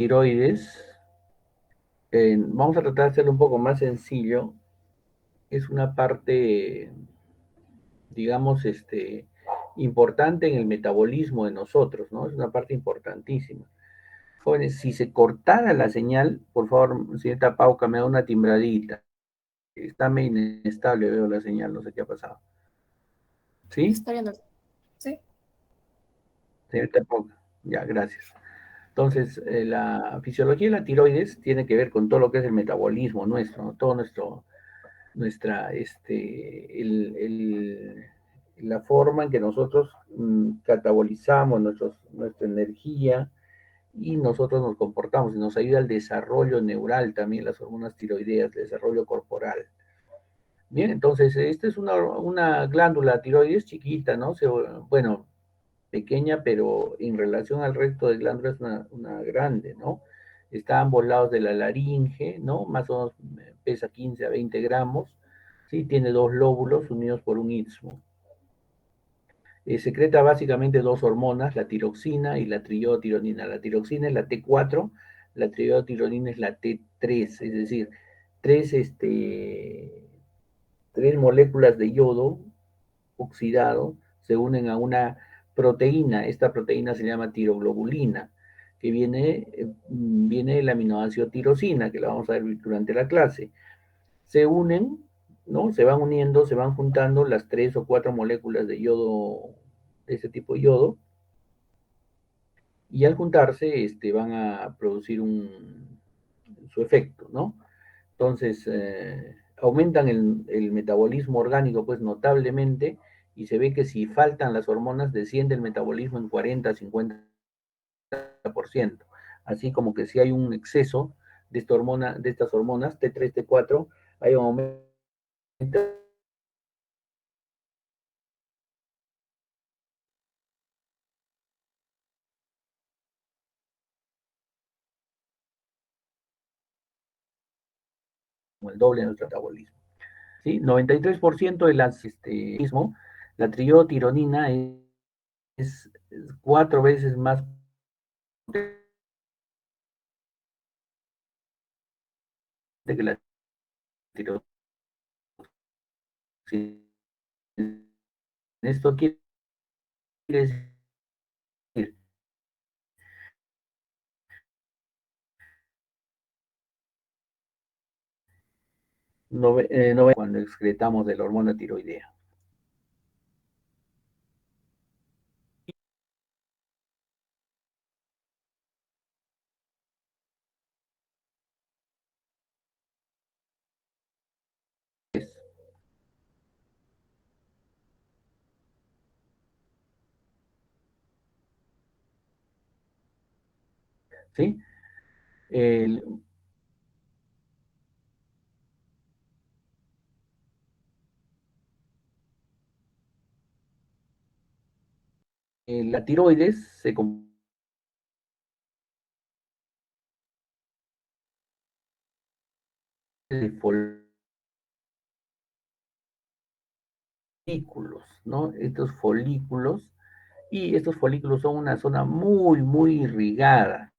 tiroides, vamos a tratar de hacerlo un poco más sencillo. Es una parte, digamos, importante en el metabolismo de nosotros, ¿no? Es una parte importantísima. Jóvenes, si se cortara la señal, por favor, señorita Pauca, me da una timbradita. Está medio inestable, veo la señal, no sé qué ha pasado. ¿Sí? Está bien, sí. Señorita Pauca, ya, gracias. Entonces, la fisiología de la tiroides tiene que ver con todo lo que es el metabolismo nuestro, ¿no? Todo nuestra, la forma en que nosotros catabolizamos nuestra energía y nosotros nos comportamos y nos ayuda al desarrollo neural también las hormonas tiroideas, el desarrollo corporal. Bien, entonces, esta es una glándula tiroides chiquita, ¿no? Bueno, pequeña, pero en relación al resto de glándulas una grande, ¿no? Está a ambos lados de la laringe, ¿no? Más o menos pesa 15 a 20 gramos, ¿sí? Tiene dos lóbulos unidos por un istmo. Secreta básicamente dos hormonas, la tiroxina y la triotironina. La tiroxina es la T4, la triotironina es la T3, es decir, tres, tres moléculas de yodo oxidado se unen a una proteína. Esta proteína se llama tiroglobulina, que viene del aminoácido tirosina, que la vamos a ver durante la clase. Se unen, ¿no? Se van uniendo, se van juntando las tres o cuatro moléculas de yodo, de ese tipo de yodo, y al juntarse van a producir su efecto, ¿no? Entonces, aumentan el metabolismo orgánico pues notablemente y se ve que si faltan las hormonas desciende el metabolismo en 40-50%. Así como que si hay un exceso de estas hormonas T3, T4, hay un aumento como el doble de nuestro metabolismo. ¿Sí? 93% de las, la triotironina es cuatro veces más que la tiroxina. Esto quiere decir cuando excretamos de la hormona tiroidea. ¿Sí? El, la tiroides se compone de folículos, ¿no? Estos folículos, y estos folículos son una zona muy, muy irrigada.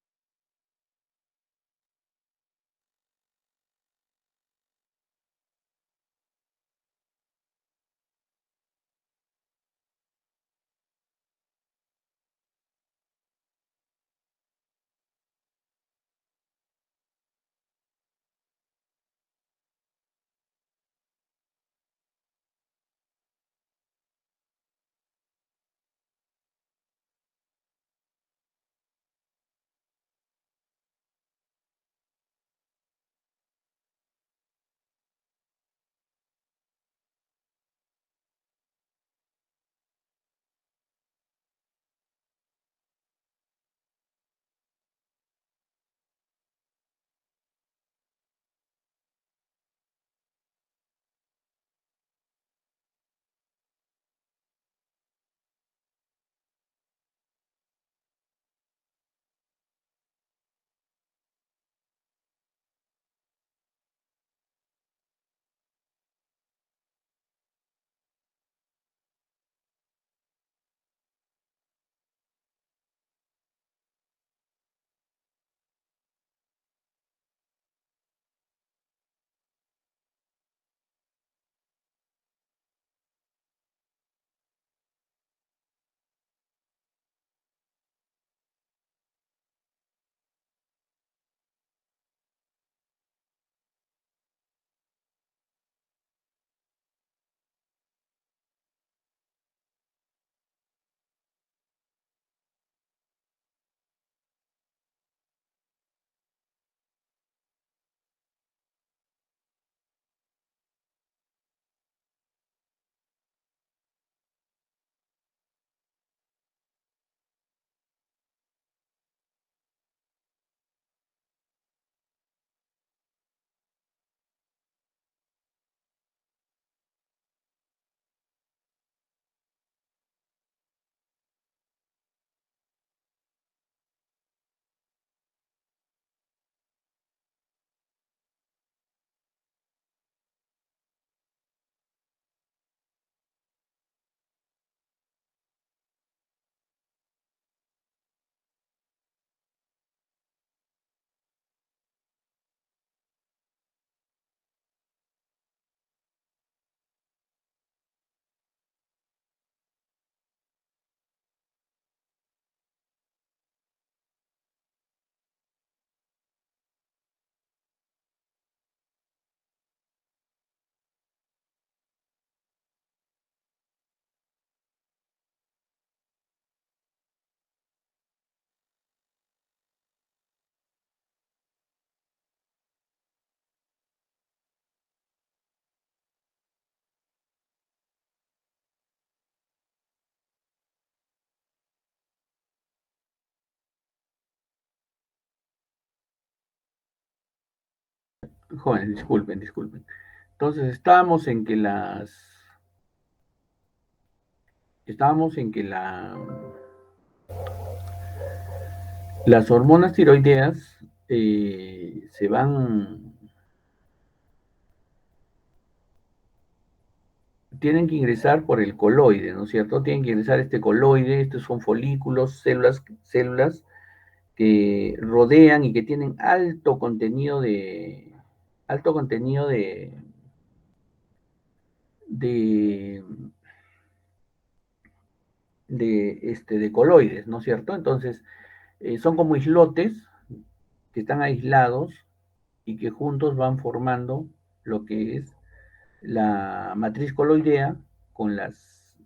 Jóvenes, disculpen. Entonces, las hormonas tiroideas se van, tienen que ingresar por el coloide, ¿no es cierto? Tienen que ingresar este coloide, estos son folículos, células que rodean y que tienen alto contenido de, de coloides, ¿no es cierto? Entonces, son como islotes que están aislados y que juntos van formando lo que es la matriz coloidea con las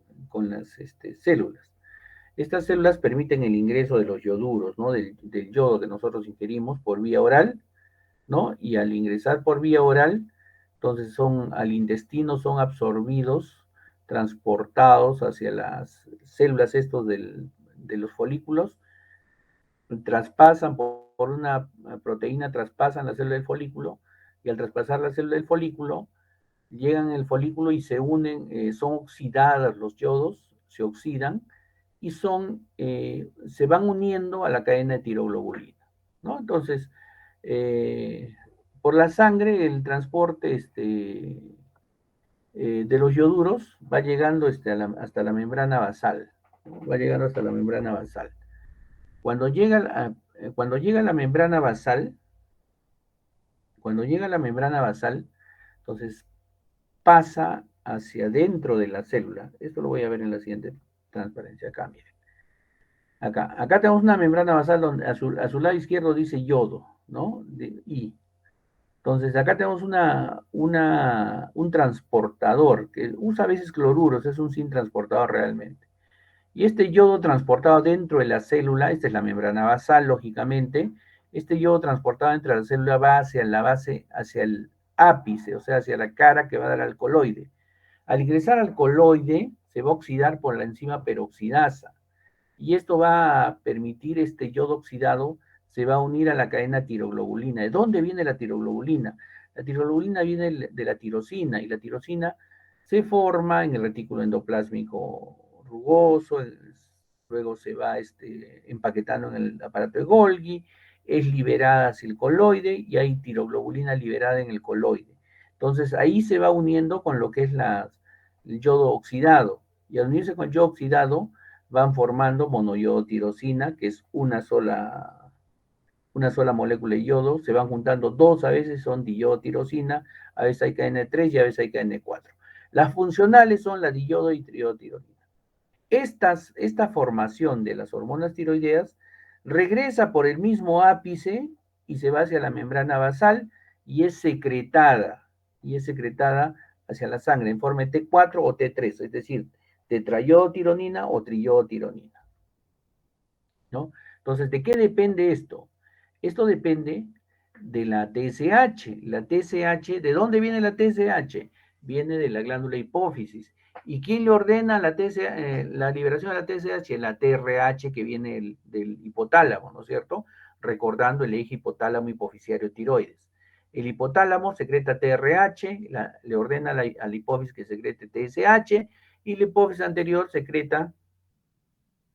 células. Estas células permiten el ingreso de los yoduros, ¿no? Del yodo que nosotros ingerimos por vía oral, ¿no? Y al ingresar por vía oral, entonces al intestino son absorbidos, transportados hacia las células estos de los folículos, traspasan por una proteína, traspasan la célula del folículo, y al traspasar la célula del folículo, llegan al folículo y se unen, son oxidadas los yodos, se oxidan y se van uniendo a la cadena de tiroglobulina, ¿no? Entonces, eh, por la sangre, el transporte de los yoduros va llegando hasta la membrana basal, ¿no? Va llegando hasta la membrana basal. Cuando llega, cuando llega a la membrana basal, cuando llega a la membrana basal, entonces pasa hacia dentro de la célula. Esto lo voy a ver en la siguiente transparencia. Acá, miren. Acá tenemos una membrana basal donde a su lado izquierdo dice yodo, ¿no? I. Entonces, acá tenemos un transportador que usa a veces cloruros, es un sin transportador realmente. Y este yodo transportado dentro de la célula, esta es la membrana basal, lógicamente, este yodo transportado dentro de la célula va hacia la base, hacia el ápice, o sea, hacia la cara que va a dar al coloide. Al ingresar al coloide, se va a oxidar por la enzima peroxidasa. Y esto va a permitir, este yodo oxidado se va a unir a la cadena tiroglobulina. ¿De dónde viene la tiroglobulina? La tiroglobulina viene de la tirosina, y la tirosina se forma en el retículo endoplásmico rugoso, luego se va empaquetando en el aparato de Golgi, es liberada hacia el coloide y hay tiroglobulina liberada en el coloide. Entonces ahí se va uniendo con lo que es el yodo oxidado, y al unirse con el yodo oxidado van formando monoyodotirosina, que es una sola molécula de yodo, se van juntando dos, a veces son diyodotirosina, a veces hay KN3 y a veces hay KN4. Las funcionales son la diyodo y triyodotirosina. Esta formación de las hormonas tiroideas regresa por el mismo ápice y se va hacia la membrana basal y es secretada hacia la sangre en forma de T4 o T3, es decir, tetrayodotironina o triyodotironina, ¿no? Entonces, ¿de qué depende esto? Esto depende de la TSH. La TSH, ¿de dónde viene la TSH? Viene de la glándula hipófisis. ¿Y quién le ordena la liberación de la TSH? La TRH que viene del hipotálamo, ¿no es cierto? Recordando el eje hipotálamo hipoficiario tiroides. El hipotálamo secreta TRH, le ordena a la hipófisis que secrete TSH, y la hipófisis anterior secreta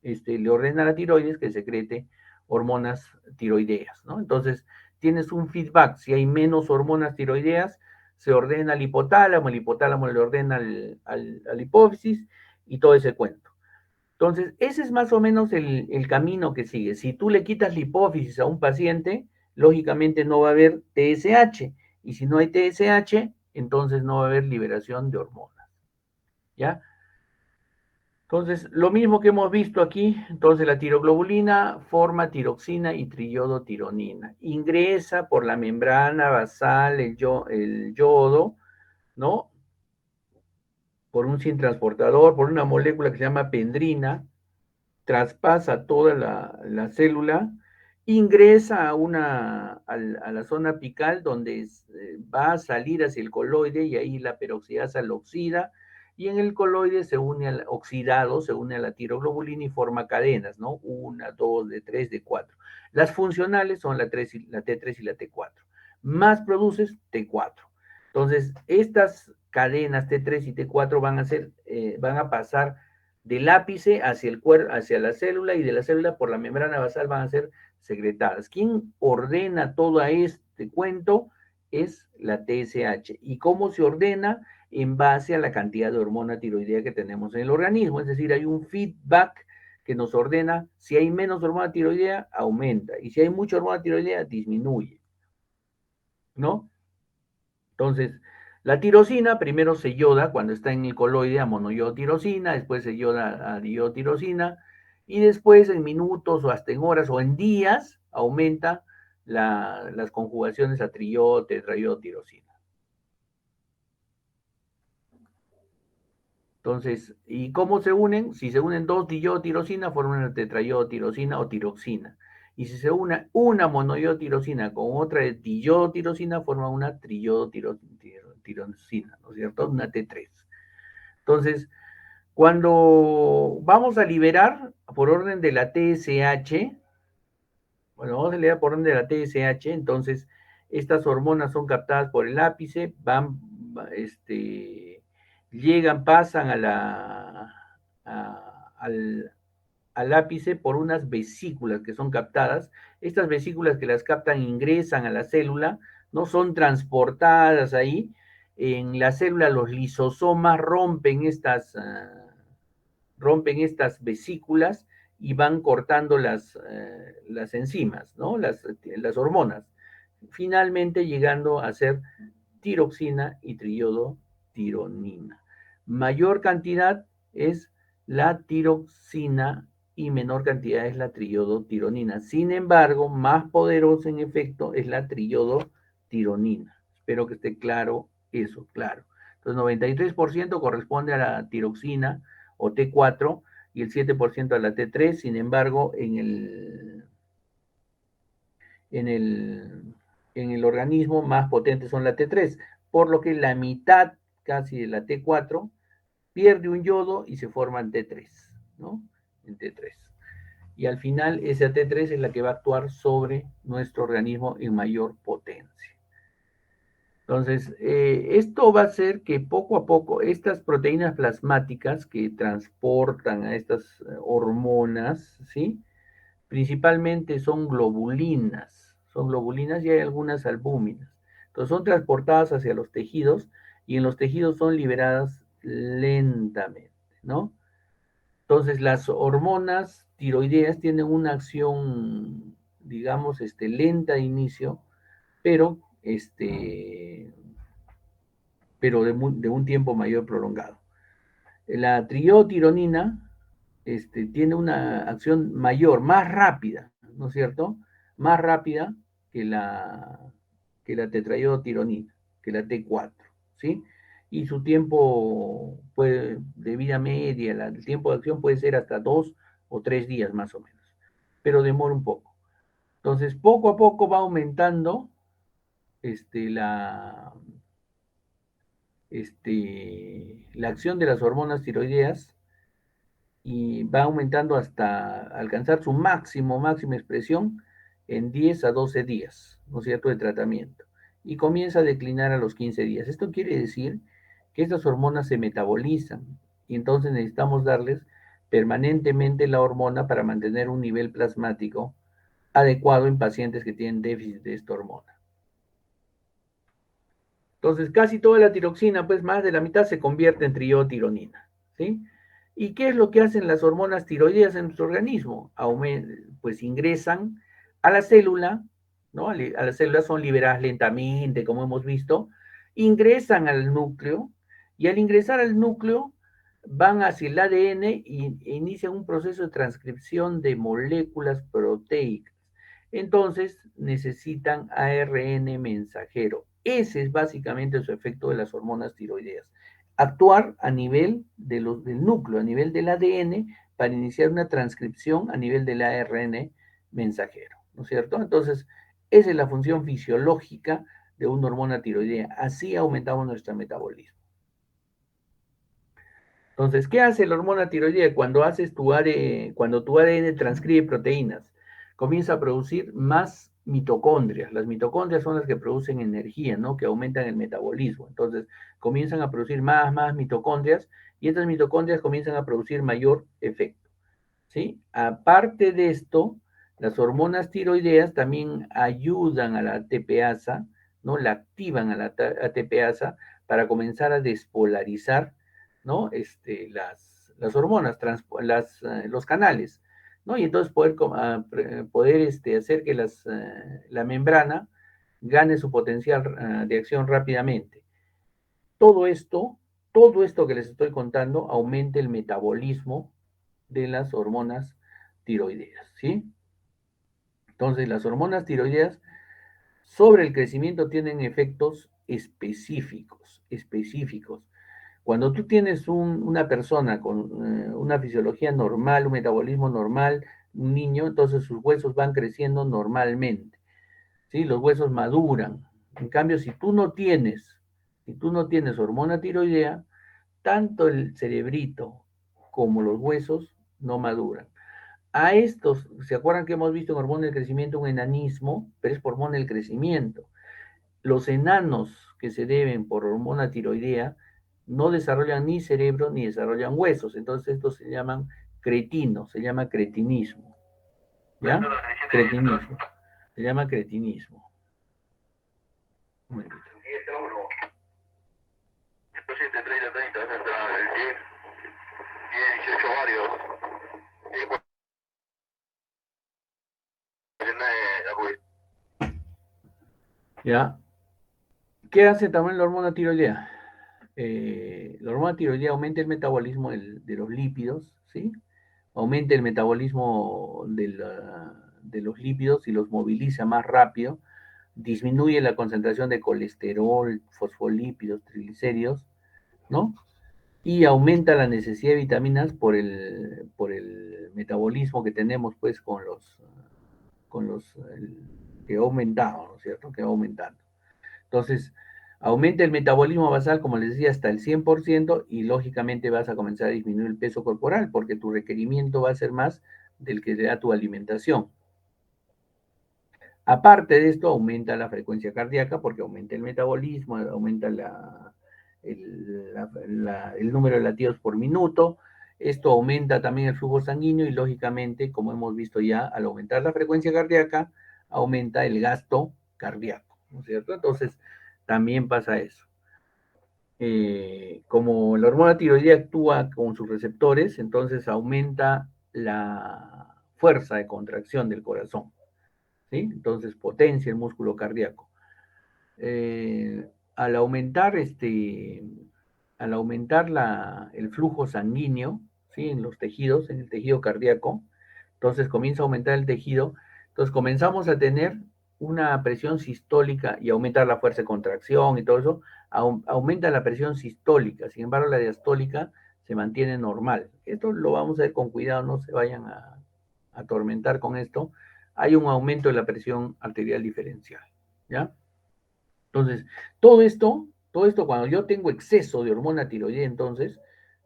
le ordena a la tiroides que secrete hormonas tiroideas, ¿no? Entonces, tienes un feedback. Si hay menos hormonas tiroideas, se ordena al hipotálamo, el hipotálamo le ordena al hipófisis y todo ese cuento. Entonces, ese es más o menos el camino que sigue. Si tú le quitas la hipófisis a un paciente, lógicamente no va a haber TSH. Y si no hay TSH, entonces no va a haber liberación de hormonas. ¿Ya? Entonces, lo mismo que hemos visto aquí, entonces la tiroglobulina forma tiroxina y triyodotironina. Ingresa por la membrana basal el yodo, ¿no? Por un sin transportador, por una molécula que se llama pendrina, traspasa toda la célula, ingresa a la zona apical donde va a salir hacia el coloide y ahí la peroxidasa lo oxida, y en el coloide se une al oxidado, se une a la tiroglobulina y forma cadenas, ¿no? Una, dos, de tres, de cuatro. Las funcionales son la T3 y la T4. más produces T4. Entonces, estas cadenas T3 y T4 van a pasar del ápice hacia la célula y de la célula por la membrana basal van a ser secretadas. ¿Quién ordena todo este cuento? Es la TSH. ¿Y cómo se ordena? En base a la cantidad de hormona tiroidea que tenemos en el organismo. Es decir, hay un feedback que nos ordena, si hay menos hormona tiroidea, aumenta, y si hay mucha hormona tiroidea, disminuye, ¿no? Entonces, la tirosina primero se yoda cuando está en el coloide a monoyotirosina, después se yoda a diotirosina, y después en minutos o hasta en horas o en días aumenta las conjugaciones a triyodo, tetrayodotirosina. Entonces, ¿y cómo se unen? Si se unen dos diyodotirosina, forman una tetrayodotirosina o tiroxina. Y si se une una monoyodotirosina con otra diyodotirosina, forma una triyodotirosina, ¿no es cierto? Una T3. Entonces, cuando vamos a liberar por orden de la TSH, bueno, vamos a liberar por orden de la TSH, entonces estas hormonas son captadas por el ápice, llegan, pasan al ápice por unas vesículas que son captadas. Estas vesículas que las captan ingresan a la célula, no son transportadas ahí. En la célula los lisosomas rompen estas vesículas y van cortando las enzimas, ¿no? Las hormonas, finalmente llegando a ser tiroxina y triyodotironina. Mayor cantidad es la tiroxina y menor cantidad es la triyodotironina. Sin embargo, más poderosa en efecto es la triyodotironina. Espero que esté claro eso, claro. Entonces, 93% corresponde a la tiroxina o T4 y el 7% a la T3. Sin embargo, en el, en el organismo más potentes son la T3, por lo que la mitad casi de la T4 pierde un yodo y se forma en T3, ¿no? En T3. Y al final esa T3 es la que va a actuar sobre nuestro organismo en mayor potencia. Entonces, esto va a hacer que poco a poco estas proteínas plasmáticas que transportan a estas hormonas, ¿sí? Principalmente son globulinas y hay algunas albúminas. Entonces son transportadas hacia los tejidos y en los tejidos son liberadas lentamente, ¿no? Entonces las hormonas tiroideas tienen una acción, digamos, lenta de inicio, pero, de un tiempo mayor prolongado. La triotironina tiene una acción mayor, más rápida, ¿no es cierto? Más rápida que la tetrayodotironina, que la T4, ¿sí? Y su tiempo de vida media, el tiempo de acción puede ser hasta 2 o 3 días más o menos, pero demora un poco. Entonces, poco a poco va aumentando la, la acción de las hormonas tiroideas y va aumentando hasta alcanzar su máxima expresión en 10 a 12 días, ¿no es cierto?, de tratamiento. Y comienza a declinar a los 15 días. Esto quiere decir que estas hormonas se metabolizan y entonces necesitamos darles permanentemente la hormona para mantener un nivel plasmático adecuado en pacientes que tienen déficit de esta hormona. Entonces, casi toda la tiroxina, pues más de la mitad se convierte en triyotironina, ¿sí? ¿Y qué es lo que hacen las hormonas tiroideas en nuestro organismo? Pues ingresan a la célula, ¿no? A las células son liberadas lentamente, como hemos visto, ingresan al núcleo y al ingresar al núcleo van hacia el ADN e inician un proceso de transcripción de moléculas proteicas. Entonces necesitan ARN mensajero. Ese es básicamente su efecto de las hormonas tiroideas. Actuar a nivel del núcleo, a nivel del ADN, para iniciar una transcripción a nivel del ARN mensajero, ¿no es cierto? Entonces, esa es la función fisiológica de una hormona tiroidea. Así aumentamos nuestro metabolismo. Entonces, ¿qué hace la hormona tiroidea cuando tu ADN transcribe proteínas? Comienza a producir más mitocondrias. Las mitocondrias son las que producen energía, ¿no? Que aumentan el metabolismo. Entonces, comienzan a producir más mitocondrias y estas mitocondrias comienzan a producir mayor efecto, ¿sí? Aparte de esto, las hormonas tiroideas también ayudan a la ATPasa, ¿no? La activan a la ATPasa para comenzar a despolarizar, ¿no? Las hormonas, los canales, ¿no? Y entonces poder hacer que la membrana gane su potencial de acción rápidamente. Todo esto, todo esto que les estoy contando aumenta el metabolismo de las hormonas tiroideas, ¿sí? Entonces, las hormonas tiroideas sobre el crecimiento tienen efectos específicos. Cuando tú tienes una persona con una fisiología normal, un metabolismo normal, un niño, entonces sus huesos van creciendo normalmente, ¿sí? Los huesos maduran. En cambio, si tú no tienes hormona tiroidea, tanto el cerebrito como los huesos no maduran. A estos, ¿se acuerdan que hemos visto en hormona del crecimiento un enanismo? Pero es por hormona del crecimiento. Los enanos que se deben por hormona tiroidea no desarrollan ni cerebro ni desarrollan huesos. Entonces estos se llaman cretinos, se llama cretinismo. ¿Ya? Cretinismo. Se llama cretinismo. Un momentito. Después de 30 hasta el 10, 18 varios. ¿Ya? ¿Qué hace también la hormona tiroidea? La hormona tiroidea aumenta el metabolismo de los lípidos, ¿sí? Aumenta el metabolismo de los lípidos y los moviliza más rápido, disminuye la concentración de colesterol, fosfolípidos, triglicéridos, ¿no? Y aumenta la necesidad de vitaminas por el metabolismo que tenemos, pues, con los que ha aumentado, ¿no es cierto? Que va aumentando. Entonces, aumenta el metabolismo basal, como les decía, hasta el 100% y lógicamente vas a comenzar a disminuir el peso corporal porque tu requerimiento va a ser más del que te da tu alimentación. Aparte de esto, aumenta la frecuencia cardíaca porque aumenta el metabolismo, aumenta el número de latidos por minuto. Esto aumenta también el flujo sanguíneo y lógicamente, como hemos visto ya, al aumentar la frecuencia cardíaca, aumenta el gasto cardíaco, ¿no es cierto? Entonces, también pasa eso. Como la hormona tiroidea actúa con sus receptores, entonces aumenta la fuerza de contracción del corazón, ¿sí? Entonces potencia el músculo cardíaco. Al aumentar, el flujo sanguíneo, ¿sí? En los tejidos, en el tejido cardíaco, entonces comienza a aumentar el tejido, entonces comenzamos a tener una presión sistólica y aumentar la fuerza de contracción y todo eso, aumenta la presión sistólica, sin embargo la diastólica se mantiene normal. Esto lo vamos a ver con cuidado, no se vayan a atormentar con esto. Hay un aumento de la presión arterial diferencial, ¿ya? Entonces, todo esto cuando yo tengo exceso de hormona tiroidea, entonces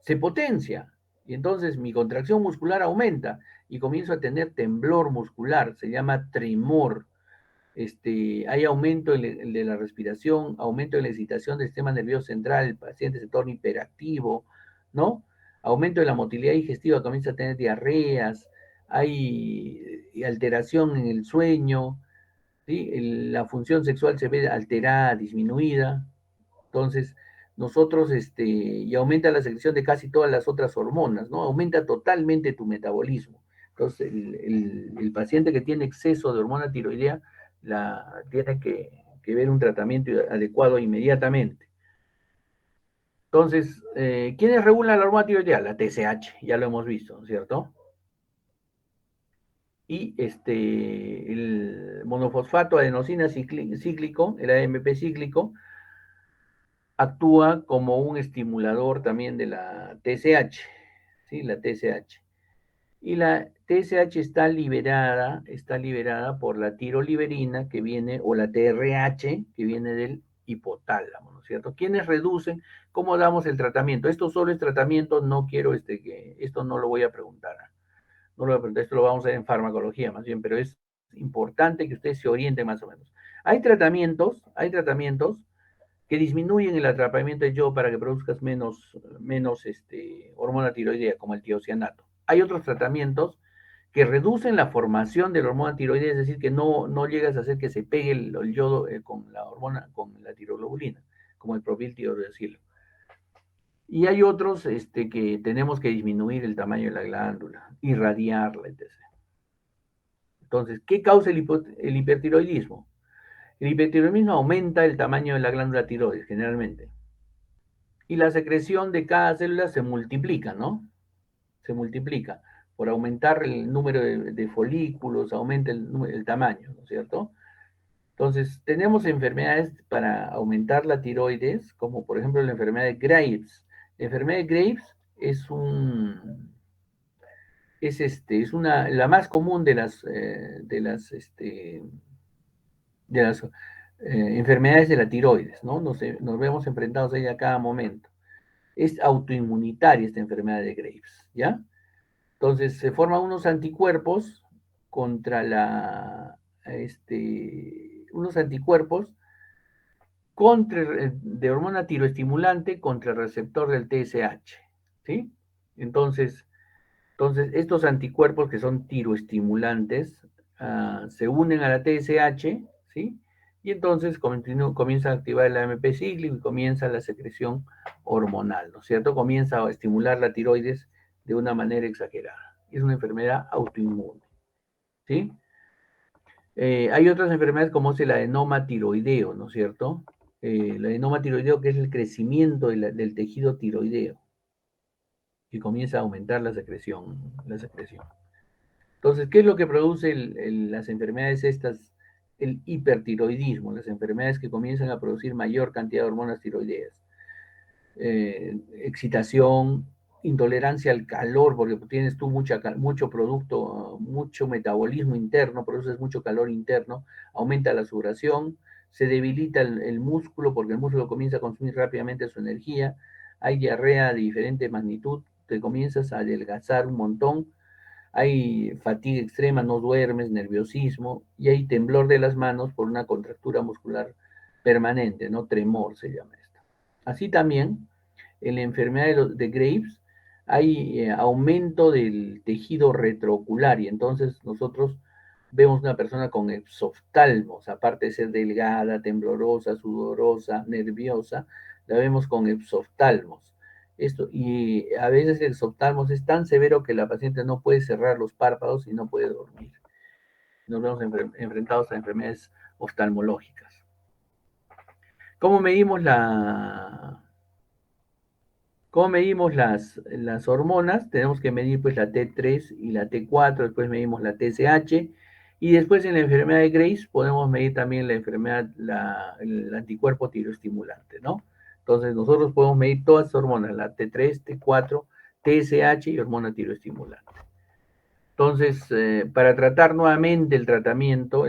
se potencia y entonces mi contracción muscular aumenta y comienzo a tener temblor muscular, se llama tremor. Hay aumento de la respiración, aumento de la excitación del sistema nervioso central, el paciente se torna hiperactivo, ¿no? Aumento de la motilidad digestiva, comienza a tener diarreas, hay alteración en el sueño, ¿sí? La función sexual se ve alterada, disminuida. Entonces, nosotros, y aumenta la secreción de casi todas las otras hormonas, ¿no? Aumenta totalmente tu metabolismo. Entonces, el paciente que tiene exceso de hormona tiroidea tiene que ver un tratamiento adecuado inmediatamente. Entonces, ¿quiénes regulan la hormona tiroidea? La TSH, ya lo hemos visto, ¿cierto? Y el monofosfato adenosina cíclico, el AMP cíclico, actúa como un estimulador también de la TSH, ¿sí? La TSH. Y la TSH está liberada por la tiroliberina que viene, o la TRH que viene del hipotálamo, ¿no es cierto? ¿Quiénes reducen? ¿Cómo damos el tratamiento? Esto solo es tratamiento, no quiero esto no lo voy a preguntar. No lo voy a preguntar, esto lo vamos a ver en farmacología más bien, pero es importante que ustedes se orienten más o menos. Hay tratamientos que disminuyen el atrapamiento de yodo para que produzcas menos hormona tiroidea, como el tiocianato. Hay otros tratamientos que reducen la formación de la hormona tiroidea, es decir, que no llegas a hacer que se pegue el yodo con la hormona, con la tiroglobulina, como el propil tiroidecilo. Y hay otros que tenemos que disminuir el tamaño de la glándula, irradiarla, etc. Entonces, ¿qué causa el hipertiroidismo? El hipertiroidismo aumenta el tamaño de la glándula tiroides, generalmente. Y la secreción de cada célula se multiplica, ¿no? Se multiplica. Por aumentar el número de folículos, aumenta el tamaño, ¿no es cierto? Entonces, tenemos enfermedades para aumentar la tiroides, como por ejemplo la enfermedad de Graves. La enfermedad de Graves es la más común de las enfermedades de la tiroides, ¿no? Nos vemos enfrentados a ella a cada momento. Es autoinmunitaria esta enfermedad de Graves, ¿ya? Entonces se forman unos anticuerpos contra unos anticuerpos de hormona tiroestimulante contra el receptor del TSH, ¿sí? Entonces, estos anticuerpos que son tiroestimulantes se unen a la TSH, ¿sí? Y entonces comienza a activar el AMP cíclico y comienza la secreción hormonal, ¿no es cierto? Comienza a estimular la tiroides de una manera exagerada. Es una enfermedad autoinmune, ¿sí? Hay otras enfermedades como es el adenoma tiroideo, ¿no es cierto? El adenoma tiroideo, que es el crecimiento del tejido tiroideo, que comienza a aumentar la secreción. Entonces, ¿qué es lo que produce las enfermedades estas? El hipertiroidismo, las enfermedades que comienzan a producir mayor cantidad de hormonas tiroideas. Excitación, intolerancia al calor, porque tienes tú mucho producto, mucho metabolismo interno, produces mucho calor interno, aumenta la sudoración, se debilita el músculo, porque el músculo comienza a consumir rápidamente su energía, hay diarrea de diferente magnitud, te comienzas a adelgazar un montón, hay fatiga extrema, no duermes, nerviosismo, y hay temblor de las manos por una contractura muscular permanente, ¿no? Tremor se llama esto. Así también, en la enfermedad de Graves hay aumento del tejido retroocular y entonces nosotros vemos una persona con exoftalmos, aparte de ser delgada, temblorosa, sudorosa, nerviosa, la vemos con exoftalmos. Y a veces el exoftalmos es tan severo que la paciente no puede cerrar los párpados y no puede dormir. Nos vemos enfrentados a enfermedades oftalmológicas. ¿Cómo medimos las hormonas? Tenemos que medir pues la T3 y la T4, después medimos la TSH, y después en la enfermedad de Graves podemos medir también el anticuerpo tiroestimulante, ¿no? Entonces nosotros podemos medir todas las hormonas, la T3, T4, TSH y hormona tiroestimulante. Entonces, para tratar nuevamente el tratamiento,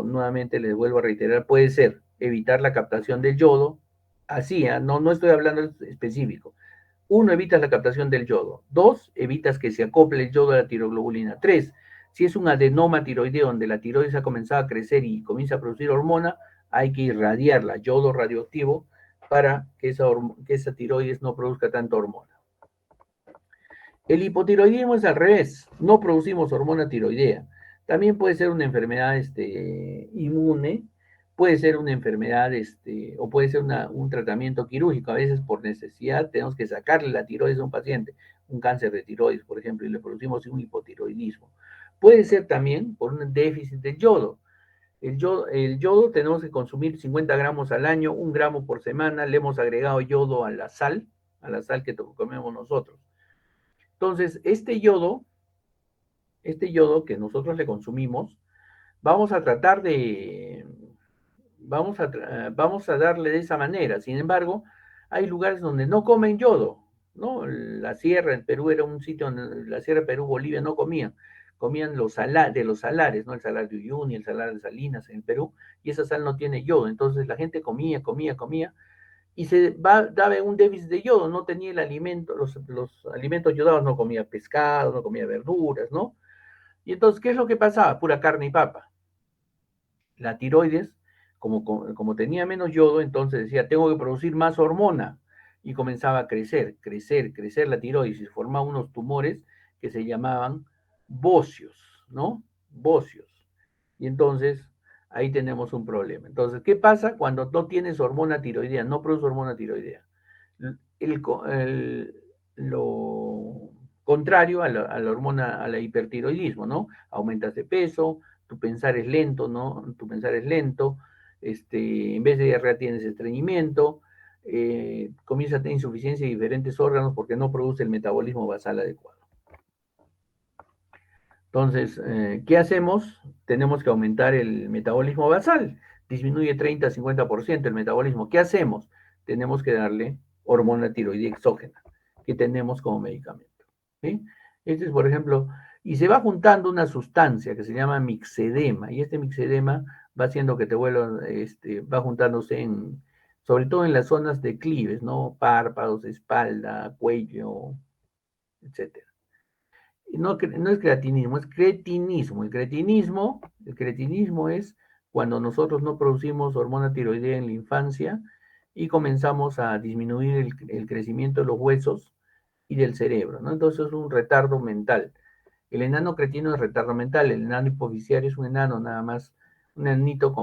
nuevamente les vuelvo a reiterar, puede ser evitar la captación del yodo, así, no estoy hablando específico. Uno, evitas la captación del yodo. Dos, evitas que se acople el yodo a la tiroglobulina. Tres, si es un adenoma tiroideo donde la tiroides ha comenzado a crecer y comienza a producir hormona, hay que irradiarla, yodo radioactivo, para que esa tiroides no produzca tanta hormona. El hipotiroidismo es al revés, no producimos hormona tiroidea. También puede ser una enfermedad inmune, puede ser una enfermedad o puede ser un tratamiento quirúrgico. A veces por necesidad tenemos que sacarle la tiroides a un paciente, un cáncer de tiroides, por ejemplo, y le producimos un hipotiroidismo. Puede ser también por un déficit de yodo. El yodo tenemos que consumir 50 gramos al año, 1 gramo por semana. Le hemos agregado yodo a la sal que comemos nosotros. Entonces, este yodo que nosotros le consumimos, vamos a tratar de, vamos a darle de esa manera. Sin embargo, hay lugares donde no comen yodo, ¿no? La sierra en Perú era un sitio donde la sierra de Perú, Bolivia no comían de los salares, ¿no? El salar de Uyuni, el salar de Salinas en Perú, y esa sal no tiene yodo. Entonces la gente comía, y daba un déficit de yodo, no tenía los alimentos yodados, no comía pescado, no comía verduras, ¿no? Y entonces, ¿qué es lo que pasaba? Pura carne y papa. La tiroides, como tenía menos yodo, entonces decía, tengo que producir más hormona. Y comenzaba a crecer, crecer, crecer la tiroides y se formaban unos tumores que se llamaban bocios, ¿no? Bocios. Y entonces ahí tenemos un problema. Entonces, ¿qué pasa cuando no tienes hormona tiroidea? No produce hormona tiroidea. El, lo contrario a la hormona, a la hipertiroidismo, ¿no? Aumentas de peso, tu pensar es lento, ¿no? Tu pensar es lento, en vez de diarrea tienes estreñimiento, comienza a tener insuficiencia de diferentes órganos porque no produce el metabolismo basal adecuado. Entonces, ¿qué hacemos? Tenemos que aumentar el metabolismo basal. Disminuye 30-50% el metabolismo. ¿Qué hacemos? Tenemos que darle hormona tiroidea exógena, que tenemos como medicamento. ¿Sí? Este es, por ejemplo, y se va juntando una sustancia que se llama mixedema, y este mixedema va haciendo que te vuelva, va juntándose sobre todo en las zonas declives, ¿no? Párpados, espalda, cuello, etcétera. No, no es creatinismo, es cretinismo. El cretinismo es cuando nosotros no producimos hormona tiroidea en la infancia y comenzamos a disminuir el crecimiento de los huesos y del cerebro, ¿no? Entonces es un retardo mental. El enano cretino es retardo mental, el enano hipoficiario es un enano nada más, un enanito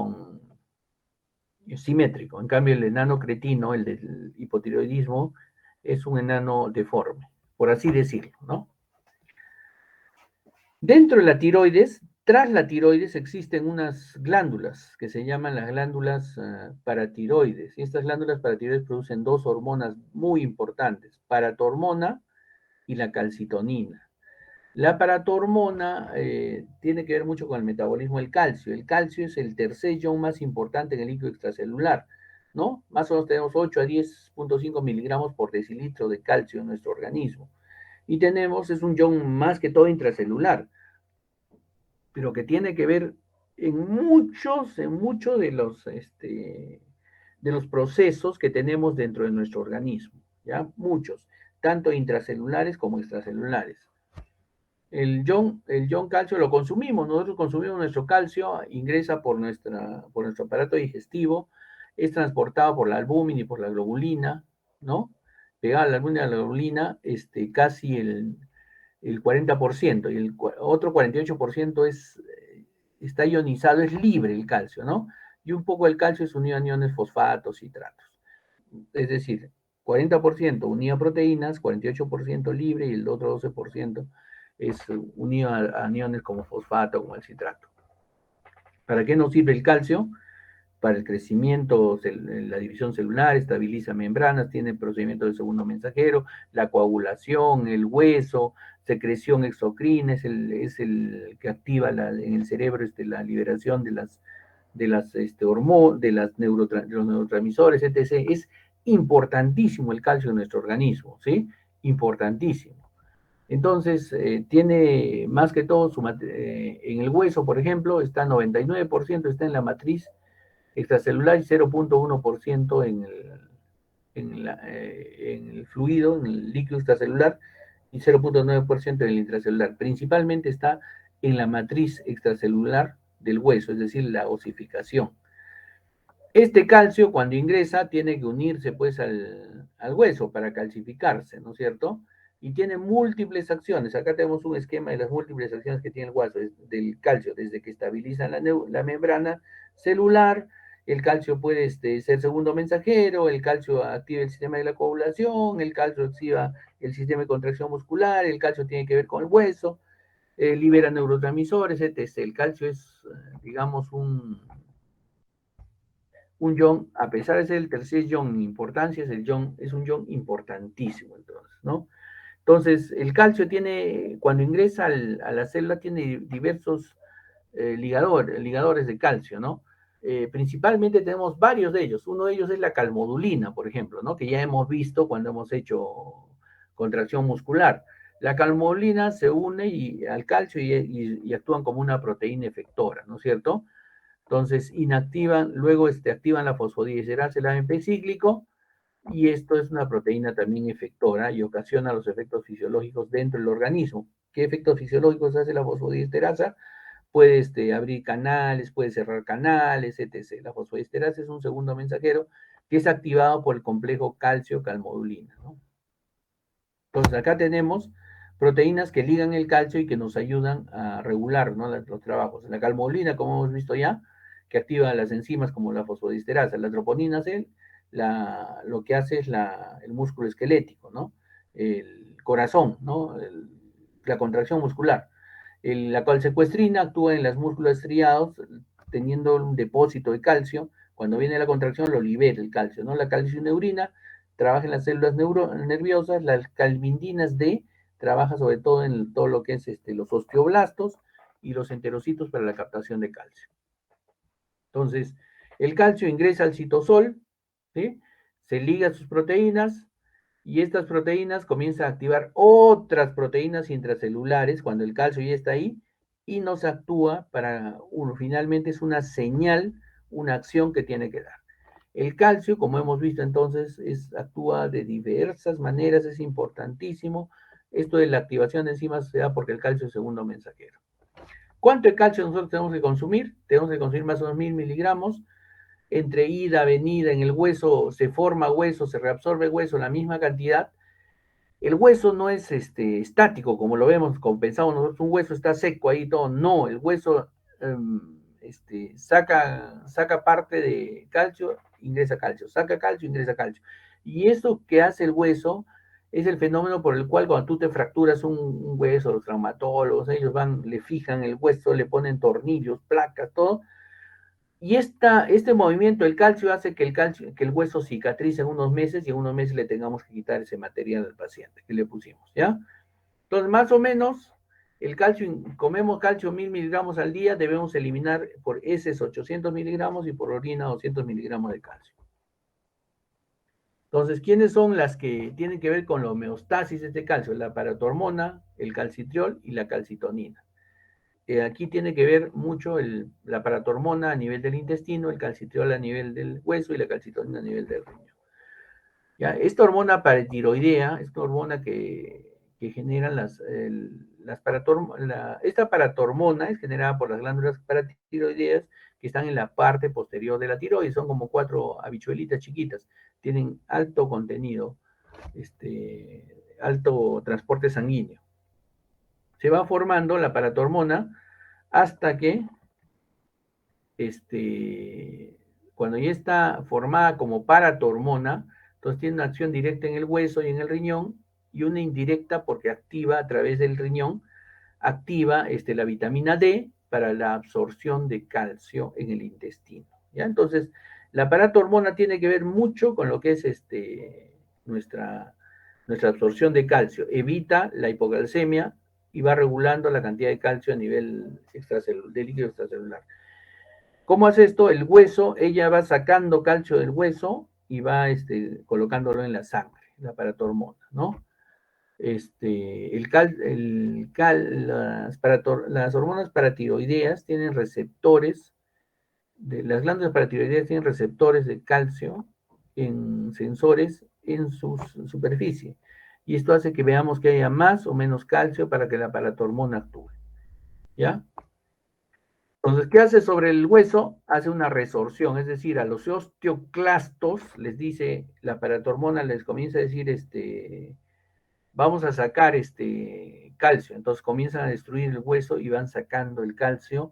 simétrico. En cambio, el enano cretino, el del hipotiroidismo, es un enano deforme, por así decirlo, ¿no? Dentro de la tiroides, tras la tiroides existen unas glándulas que se llaman las glándulas paratiroides. Y estas glándulas paratiroides producen dos hormonas muy importantes, paratormona y la calcitonina. La paratormona tiene que ver mucho con el metabolismo del calcio. El calcio es el tercer ion más importante en el líquido extracelular, ¿no? Más o menos tenemos 8 a 10,5 miligramos por decilitro de calcio en nuestro organismo. Y es un ion más que todo intracelular, pero que tiene que ver en muchos de los procesos que tenemos dentro de nuestro organismo, ¿ya? Muchos, tanto intracelulares como extracelulares. El ion calcio lo consumimos, nosotros consumimos nuestro calcio, ingresa por nuestro aparato digestivo, es transportado por la albúmina y por la globulina, ¿no? Pegada a la albúmina y a la globulina, casi el 40%, y el otro 48% está ionizado, es libre el calcio, ¿no? Y un poco el calcio es unido a iones fosfatos y citratos. Es decir, 40% unido a proteínas, 48% libre y el otro 12% es unido a iones como fosfato, como el citrato. ¿Para qué nos sirve el calcio? Para el crecimiento, la división celular, estabiliza membranas, tiene procedimiento de segundo mensajero, la coagulación, el hueso, secreción exocrina, es el que activa en el cerebro la liberación de los neurotransmisores, etc. Es importantísimo el calcio en nuestro organismo, ¿sí? Importantísimo. Entonces, tiene más que todo en el hueso, por ejemplo, está 99%, está en la matriz extracelular y 0,1% en el fluido, en el líquido extracelular y 0,9% en el intracelular. Principalmente está en la matriz extracelular del hueso, es decir, la osificación. Este calcio, cuando ingresa, tiene que unirse pues al hueso para calcificarse, ¿no es cierto? Y tiene múltiples acciones. Acá tenemos un esquema de las múltiples acciones que tiene el hueso del calcio, desde que estabiliza la membrana celular. El calcio puede ser segundo mensajero, el calcio activa el sistema de la coagulación, el calcio activa el sistema de contracción muscular, el calcio tiene que ver con el hueso, libera neurotransmisores, etc. El calcio es, digamos, un ion, a pesar de ser el tercer ion en importancia, es un ion importantísimo, entonces, ¿no? Entonces, el calcio cuando ingresa a la célula, tiene diversos ligadores de calcio, ¿no? Principalmente tenemos varios de ellos. Uno de ellos es la calmodulina, por ejemplo, ¿no? Que ya hemos visto cuando hemos hecho contracción muscular. La calmodulina se une al calcio y actúan como una proteína efectora, ¿no es cierto? Entonces, luego activan la fosfodiesterasa, el AMP cíclico, y esto es una proteína también efectora y ocasiona los efectos fisiológicos dentro del organismo. ¿Qué efectos fisiológicos hace la fosfodiesterasa? Puede abrir canales, puede cerrar canales, etc. La fosfodiesterasa es un segundo mensajero que es activado por el complejo calcio-calmodulina, ¿no? Entonces acá tenemos proteínas que ligan el calcio y que nos ayudan a regular, ¿no?, los trabajos. La calmodulina, como hemos visto ya, que activa las enzimas como la fosfodiesterasa. La troponina C, lo que hace es el músculo esquelético, ¿no? El corazón, ¿no? La contracción muscular. La calsecuestrina actúa en los músculos estriados, teniendo un depósito de calcio. Cuando viene la contracción, lo libera el calcio, ¿no? La calcineurina trabaja en las células nerviosas. Las calmindinas D trabaja sobre todo en todo lo que es los osteoblastos y los enterocitos para la captación de calcio. Entonces, el calcio ingresa al citosol, ¿sí? Se liga a sus proteínas y estas proteínas comienzan a activar otras proteínas intracelulares cuando el calcio ya está ahí y nos actúa finalmente es una señal, una acción que tiene que dar. El calcio, como hemos visto entonces, actúa de diversas maneras, es importantísimo. Esto de la activación de enzimas se da porque el calcio es segundo mensajero. ¿Cuánto de calcio nosotros tenemos que consumir? Tenemos que consumir más o menos 1000 miligramos. Entre ida, venida, en el hueso se forma hueso, se reabsorbe hueso, la misma cantidad. El hueso no es estático, como lo vemos, como pensamos nosotros, un hueso está seco ahí todo. No, el hueso saca parte de calcio, ingresa calcio, saca calcio, ingresa calcio. Y eso que hace el hueso es el fenómeno por el cual cuando tú te fracturas un hueso, los traumatólogos, ellos le fijan el hueso, le ponen tornillos, placas, todo. Y este movimiento del calcio hace que el hueso cicatrice en unos meses y en unos meses le tengamos que quitar ese material al paciente que le pusimos, ¿ya? Entonces, más o menos, comemos calcio 1000 miligramos al día, debemos eliminar por heces 800 miligramos y por orina 200 miligramos de calcio. Entonces, ¿quiénes son las que tienen que ver con la homeostasis de este calcio? La paratormona, el calcitriol y la calcitonina. Aquí tiene que ver mucho la paratormona a nivel del intestino, el calcitriol a nivel del hueso y la calcitonina a nivel del riñón. ¿Ya? Esta hormona paratiroidea, esta hormona que generan esta paratormona es generada por las glándulas paratiroideas que están en la parte posterior de la tiroides, son como 4 habichuelitas chiquitas, tienen alto contenido, alto transporte sanguíneo. Se va formando la paratormona hasta que cuando ya está formada como paratormona, entonces tiene una acción directa en el hueso y en el riñón y una indirecta porque activa a través del riñón, activa la vitamina D para la absorción de calcio en el intestino, ¿ya? Entonces, la paratormona tiene que ver mucho con lo que es nuestra absorción de calcio, evita la hipocalcemia y va regulando la cantidad de calcio a nivel de líquido extracelular. ¿Cómo hace esto? El hueso, ella va sacando calcio del hueso y va colocándolo en la sangre, la paratormona, ¿no? Las hormonas paratiroideas tienen receptores, las glándulas paratiroideas tienen receptores de calcio en sensores en su superficie. Y esto hace que veamos que haya más o menos calcio para que la paratormona actúe, ¿ya? Entonces, ¿qué hace sobre el hueso? Hace una resorción, es decir, a los osteoclastos les dice, la paratormona les comienza a decir, vamos a sacar calcio. Entonces comienzan a destruir el hueso y van sacando el calcio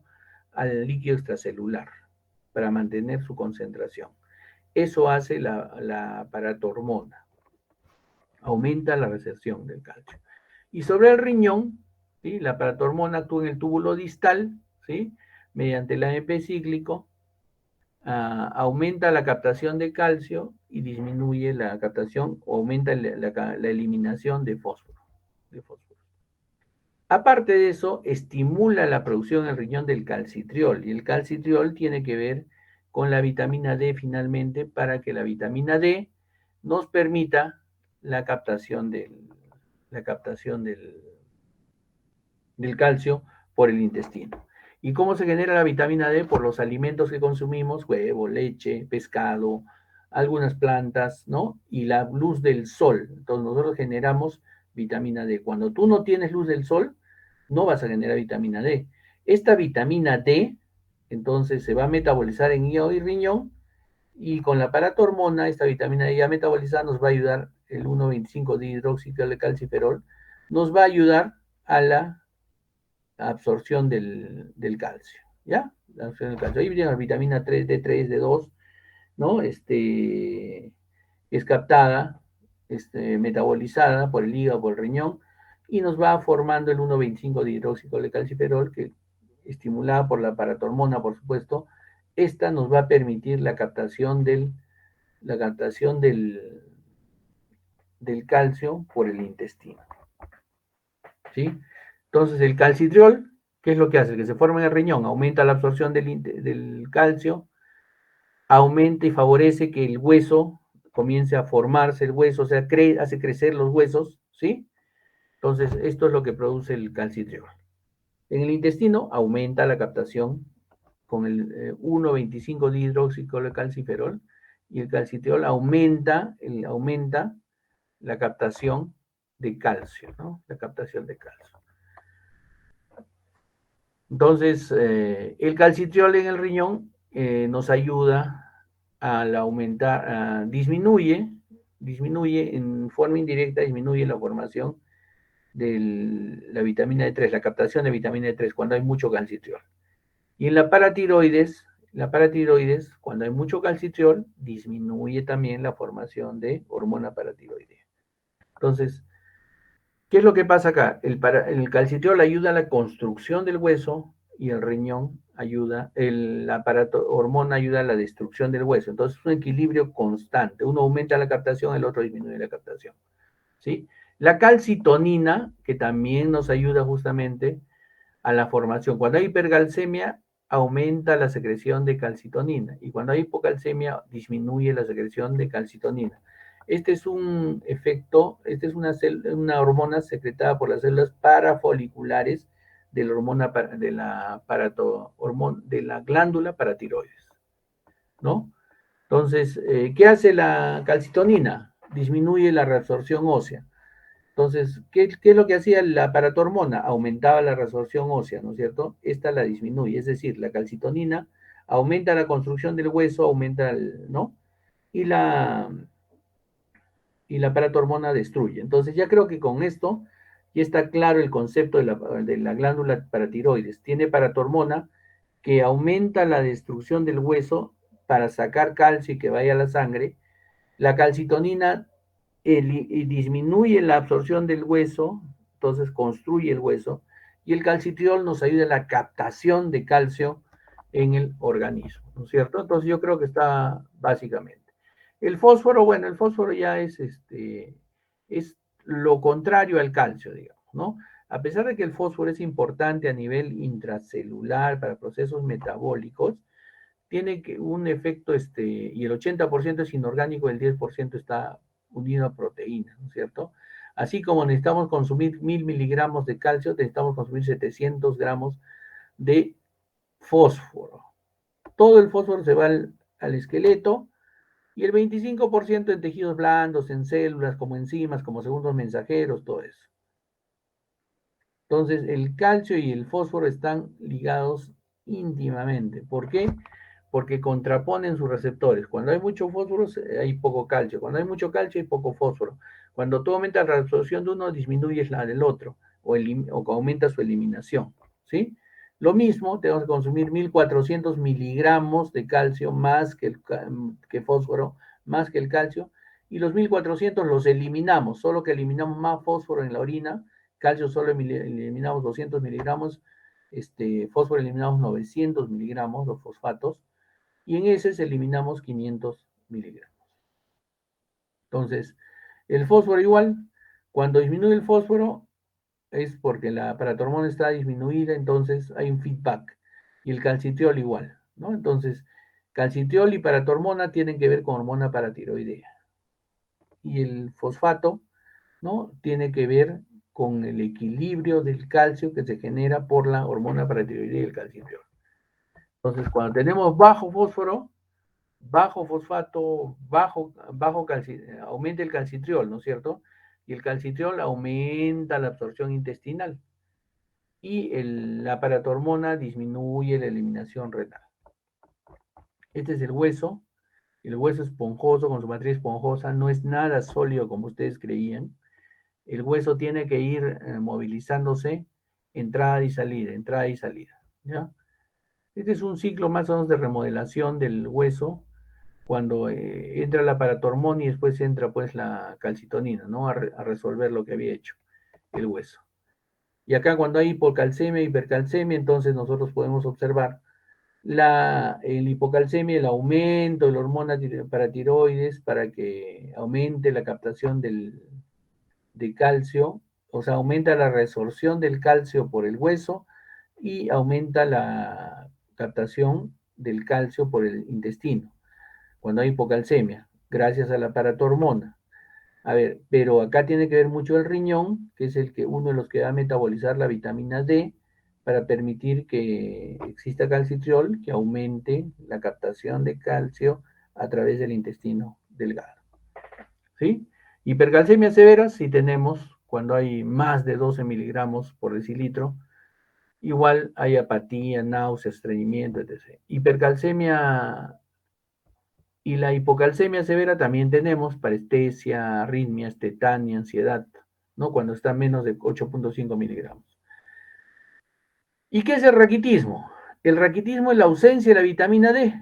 al líquido extracelular para mantener su concentración. Eso hace la paratormona, aumenta la recepción del calcio. Y sobre el riñón, ¿sí?, la paratormona actúa en el túbulo distal, ¿sí?, mediante el AMP cíclico, aumenta la captación de calcio y disminuye la captación o aumenta la eliminación de fósforo. Aparte de eso, estimula la producción en el riñón del calcitriol y el calcitriol tiene que ver con la vitamina D finalmente para que la vitamina D nos permita la captación del calcio por el intestino. ¿Y cómo se genera la vitamina D? Por los alimentos que consumimos, huevo, leche, pescado, algunas plantas, ¿no? Y la luz del sol. Entonces nosotros generamos vitamina D. Cuando tú no tienes luz del sol, no vas a generar vitamina D. Esta vitamina D, entonces, se va a metabolizar en hígado y riñón, y con la paratormona, esta vitamina D ya metabolizada nos va a ayudar, el 1,25 dihidroxicalciferol, nos va a ayudar a la absorción del calcio, ¿ya? La absorción del calcio. Ahí viene la vitamina 3, D3, D2, ¿no? Es captada, metabolizada por el hígado, por el riñón, y nos va formando el 1,25 dihidroxicalciferol, que estimulada por la paratormona, por supuesto, esta nos va a permitir la captación del calcio por el intestino, ¿sí? Entonces el calcitriol, ¿qué es lo que hace? Que se forma en el riñón, aumenta la absorción del calcio, aumenta y favorece que el hueso comience a formarse el hueso, o sea, hace crecer los huesos, ¿sí? Entonces, esto es lo que produce el calcitriol. En el intestino aumenta la captación con el 1,25 dihidroxicalciferol, y el calcitriol aumenta la captación de calcio, ¿no? La captación de calcio. Entonces, el calcitriol en el riñón nos ayuda al aumentar, disminuye en forma indirecta, disminuye la formación de la vitamina D3, la captación de vitamina D3 cuando hay mucho calcitriol. Y en la paratiroides, cuando hay mucho calcitriol, disminuye también la formación de hormona paratiroidea. Entonces, ¿qué es lo que pasa acá? El calcitriol ayuda a la construcción del hueso, y el riñón ayuda, el aparato hormona ayuda a la destrucción del hueso. Entonces es un equilibrio constante. Uno aumenta la captación, el otro disminuye la captación, ¿sí? La calcitonina, que también nos ayuda justamente a la formación. Cuando hay hipercalcemia, aumenta la secreción de calcitonina, y cuando hay hipocalcemia, disminuye la secreción de calcitonina. Este es un efecto, esta es una hormona secretada por las células parafoliculares de la hormona de la glándula paratiroides, ¿no? Entonces, ¿qué hace la calcitonina? Disminuye la reabsorción ósea. Entonces, ¿qué es lo que hacía la paratormona? Aumentaba la resorción ósea, ¿no es cierto? Esta la disminuye, es decir, la calcitonina aumenta la construcción del hueso, ¿no? Y la paratormona destruye. Entonces, ya creo que con esto ya está claro el concepto de la glándula paratiroides. Tiene paratormona que aumenta la destrucción del hueso para sacar calcio y que vaya a la sangre. La calcitonina y disminuye la absorción del hueso, entonces construye el hueso, y el calcitriol nos ayuda en la captación de calcio en el organismo, ¿no es cierto? Entonces yo creo que está básicamente. El fósforo, bueno, el fósforo ya es lo contrario al calcio, digamos, ¿no? A pesar de que el fósforo es importante a nivel intracelular para procesos metabólicos, tiene un efecto, y el 80% es inorgánico, el 10% está unido a proteínas, ¿no es cierto? Así como necesitamos consumir 1.000 miligramos de calcio, necesitamos consumir 700 gramos de fósforo. Todo el fósforo se va al esqueleto, y el 25% en tejidos blandos, en células, como enzimas, como segundos mensajeros, todo eso. Entonces, el calcio y el fósforo están ligados íntimamente. ¿Por qué? Porque contraponen sus receptores. Cuando hay mucho fósforo, hay poco calcio. Cuando hay mucho calcio, hay poco fósforo. Cuando tú aumentas la absorción de uno, disminuyes la del otro, o aumenta su eliminación, ¿sí? Lo mismo, tenemos que consumir 1.400 miligramos de calcio más que fósforo, más que el calcio, y los 1.400 los eliminamos, solo que eliminamos más fósforo en la orina. Calcio solo eliminamos 200 miligramos, fósforo eliminamos 900 miligramos, los fosfatos, y en heces eliminamos 500 miligramos. Entonces, el fósforo igual, cuando disminuye el fósforo es porque la paratormona está disminuida, entonces hay un feedback, y el calcitriol igual, ¿no? Entonces, calcitriol y paratormona tienen que ver con hormona paratiroidea, y el fosfato, ¿no? Tiene que ver con el equilibrio del calcio que se genera por la hormona paratiroidea y el calcitriol. Entonces, cuando tenemos bajo fósforo, bajo fosfato, aumenta el calcitriol, ¿no es cierto? Y el calcitriol aumenta la absorción intestinal. y la paratormona disminuye la eliminación renal. Este es el hueso esponjoso con su matriz esponjosa, no es nada sólido como ustedes creían. El hueso tiene que ir movilizándose, entrada y salida, ¿ya? Este es un ciclo más o menos de remodelación del hueso cuando entra la paratormona y después entra pues la calcitonina, ¿no? A resolver lo que había hecho el hueso. Y acá cuando hay hipocalcemia, hipercalcemia, entonces nosotros podemos observar el hipocalcemia, el aumento de la hormona paratiroides para que aumente la captación de calcio, o sea, aumenta la resorción del calcio por el hueso y aumenta la captación del calcio por el intestino, cuando hay hipocalcemia, gracias a la paratormona. A ver, pero acá tiene que ver mucho el riñón, que es uno de los que va a metabolizar la vitamina D para permitir que exista calcitriol, que aumente la captación de calcio a través del intestino delgado. ¿Sí? Hipercalcemia severa, si tenemos, cuando hay más de 12 miligramos por decilitro, igual hay apatía, náuseas, estreñimiento, etc. Hipercalcemia y la hipocalcemia severa también tenemos parestesia, arritmias, tetania, ansiedad, ¿no? Cuando está menos de 8.5 miligramos. ¿Y qué es el raquitismo? El raquitismo es la ausencia de la vitamina D,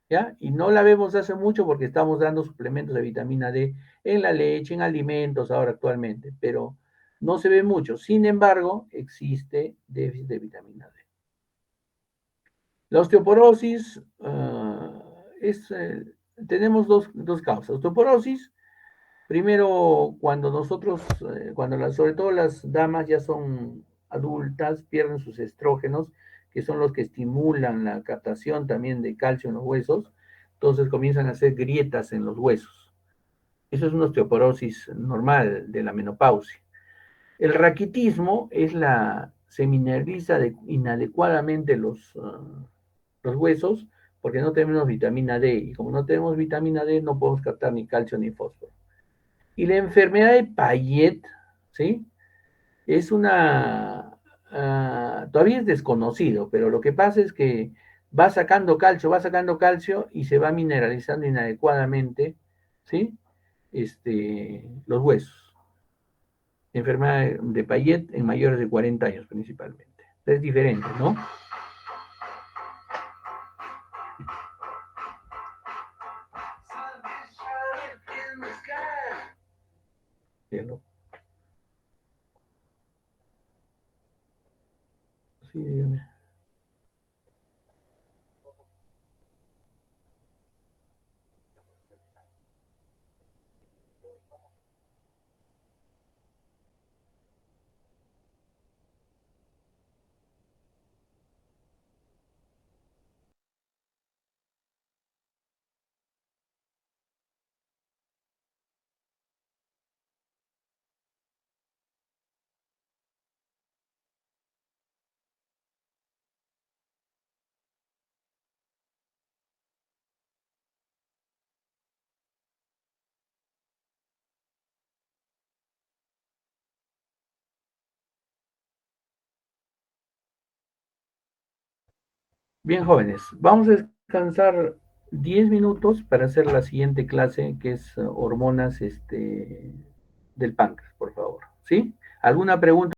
¿ya? Y no la vemos hace mucho porque estamos dando suplementos de vitamina D en la leche, en alimentos ahora actualmente, pero no se ve mucho. Sin embargo, existe déficit de vitamina D. La osteoporosis tenemos dos causas. Osteoporosis, primero, cuando nosotros, sobre todo las damas ya son adultas, pierden sus estrógenos, que son los que estimulan la captación también de calcio en los huesos, entonces comienzan a hacer grietas en los huesos. Eso es una osteoporosis normal de la menopausia. El raquitismo es se mineraliza inadecuadamente los huesos porque no tenemos vitamina D y como no tenemos vitamina D no podemos captar ni calcio ni fósforo. Y la enfermedad de Payet, ¿sí? Es todavía es desconocido, pero lo que pasa es que va sacando calcio y se va mineralizando inadecuadamente, ¿sí? Los huesos. Enfermedad de Payet en mayores de 40 años principalmente. Es diferente, ¿no? Cielo. Sí, dígame. Bien, jóvenes, vamos a descansar 10 minutos para hacer la siguiente clase, que es hormonas del páncreas, por favor. ¿Sí? ¿Alguna pregunta?